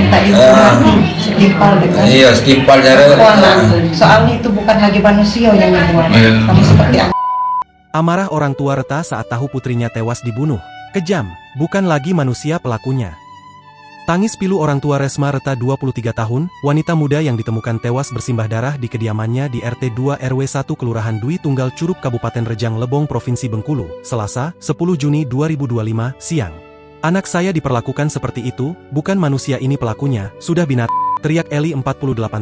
minta dihukum setimpal dengan Iya, setimpal cara. soalnya itu bukan hagi manusia yang membuat kamu seperti apa. Amarah orang tua Reta saat tahu putrinya tewas dibunuh. Kejam, bukan lagi manusia pelakunya. Tangis pilu orang tua Resma Reta 23 tahun, wanita muda yang ditemukan tewas bersimbah darah di kediamannya di RT 2 RW 1 Kelurahan Dwi Tunggal Curup Kabupaten Rejang Lebong Provinsi Bengkulu, Selasa, 10 Juni 2025, siang. Anak saya diperlakukan seperti itu, bukan manusia ini pelakunya, sudah binatang, teriak Eli 48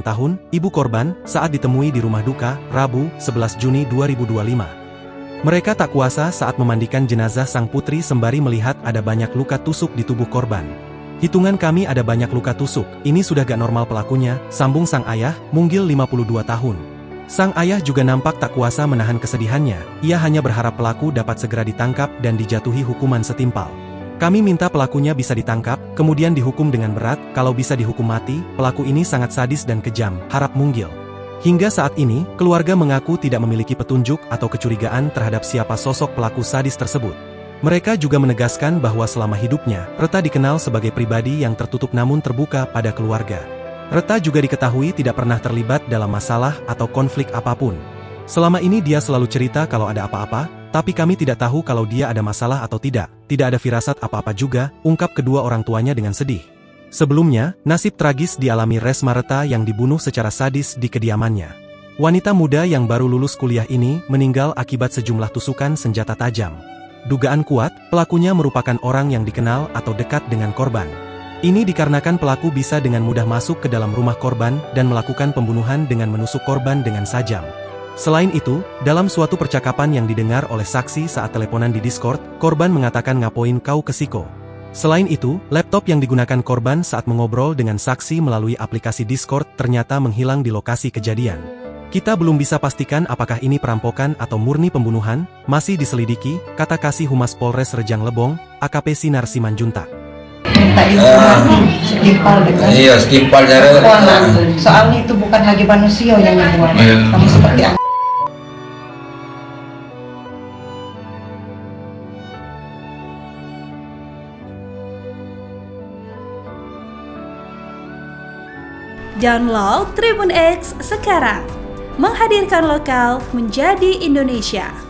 tahun, ibu korban, saat ditemui di rumah duka, Rabu, 11 Juni 2025. Mereka tak kuasa saat memandikan jenazah sang putri sembari melihat ada banyak luka tusuk di tubuh korban. Hitungan kami ada banyak luka tusuk, ini sudah gak normal pelakunya, sambung sang ayah, Munggil 52 tahun. Sang ayah juga nampak tak kuasa menahan kesedihannya, ia hanya berharap pelaku dapat segera ditangkap dan dijatuhi hukuman setimpal. Kami minta pelakunya bisa ditangkap, kemudian dihukum dengan berat, kalau bisa dihukum mati, pelaku ini sangat sadis dan kejam, harap Munggil. Hingga saat ini, keluarga mengaku tidak memiliki petunjuk atau kecurigaan terhadap siapa sosok pelaku sadis tersebut. Mereka juga menegaskan bahwa selama hidupnya, Reta dikenal sebagai pribadi yang tertutup namun terbuka pada keluarga. Reta juga diketahui tidak pernah terlibat dalam masalah atau konflik apapun. Selama ini dia selalu cerita kalau ada apa-apa, tapi kami tidak tahu kalau dia ada masalah atau tidak ada firasat apa-apa juga, ungkap kedua orang tuanya dengan sedih. Sebelumnya, nasib tragis dialami Resma Reta yang dibunuh secara sadis di kediamannya. Wanita muda yang baru lulus kuliah ini meninggal akibat sejumlah tusukan senjata tajam. Dugaan kuat, pelakunya merupakan orang yang dikenal atau dekat dengan korban. Ini dikarenakan pelaku bisa dengan mudah masuk ke dalam rumah korban dan melakukan pembunuhan dengan menusuk korban dengan sajam. Selain itu, dalam suatu percakapan yang didengar oleh saksi saat teleponan di Discord, korban mengatakan ngapoin kau ke Siko. Selain itu, laptop yang digunakan korban saat mengobrol dengan saksi melalui aplikasi Discord ternyata menghilang di lokasi kejadian. Kita belum bisa pastikan apakah ini perampokan atau murni pembunuhan, masih diselidiki, kata Kasih Humas Polres Rejang Lebong, AKP Sinar Simanjuntak. Minta dihukum setimpal dengan Iya, setimpal cara. soalnya itu bukan hagi manusia yang membuat kamu seperti apa. Download Tribun X sekarang, menghadirkan lokal menjadi Indonesia.